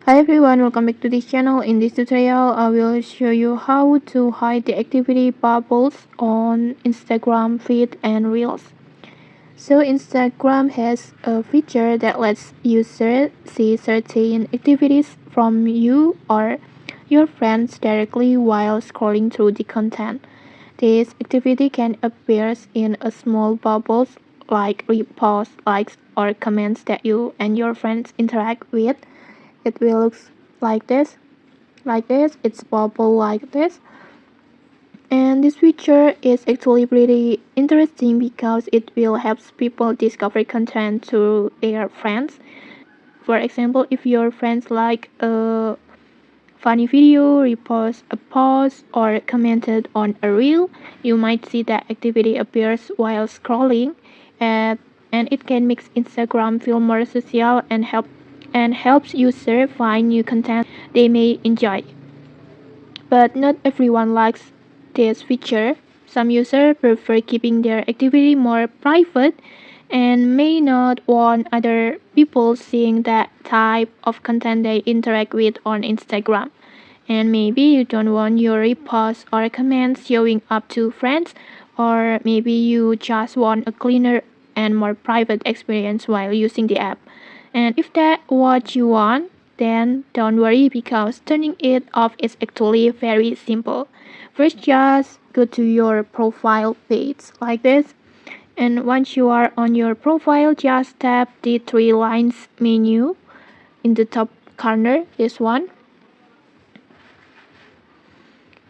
Hi everyone, welcome back to this channel. In this tutorial, I will show you how to hide the activity bubbles on Instagram feed and Reels. So Instagram has a feature that lets users see certain activities from you or your friends directly while scrolling through the content. This activity can appear in a small bubbles like reposts, likes, or comments that you and your friends interact with. It will look like this, it's bubble like this. And this feature is actually pretty interesting because it will help people discover content to their friends. For example, if your friends like a funny video, repost a post, or commented on a reel, you might see that activity appears while scrolling, and, and it can make Instagram feel more social and helps users find new content they may enjoy. But not everyone likes this feature. Some users prefer keeping their activity more private and may not want other people seeing that type of content they interact with on Instagram. And maybe you don't want your reposts or comments showing up to friends, or maybe you just want a cleaner and more private experience while using the app. And if that's what you want, then don't worry because turning it off is actually very simple. First, just go to your profile page like this. And once you are on your profile, just tap the three lines menu in the top corner, this one.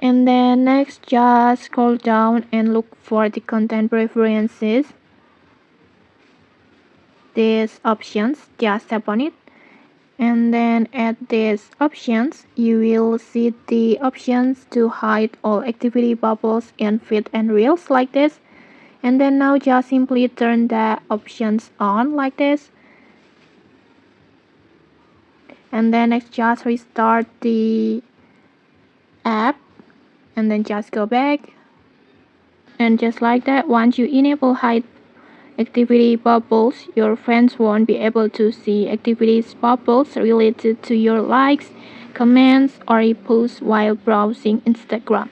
And then next, just scroll down and look for the content preferences. These options, just tap on it. And then at these options, you will see the options to hide all activity bubbles in feed and reels like this. And then now just simply turn the options on like this. And then next, just restart the app and then just go back. And just like that, once you enable hide activity bubbles, your friends won't be able to see activities bubbles related to your likes, comments, or reposts while browsing Instagram.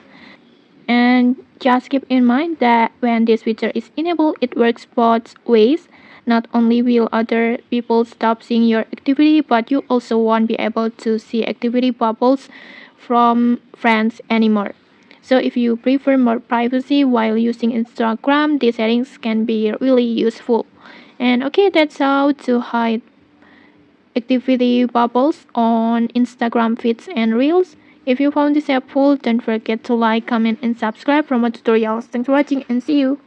And just keep in mind that when this feature is enabled, it works both ways. Not only will other people stop seeing your activity, but you also won't be able to see activity bubbles from friends anymore. So if you prefer more privacy while using Instagram, these settings can be really useful. And okay, that's how to hide activity bubbles on Instagram feeds and reels. If you found this helpful, don't forget to like, comment, and subscribe for more tutorials. Thanks for watching and see you.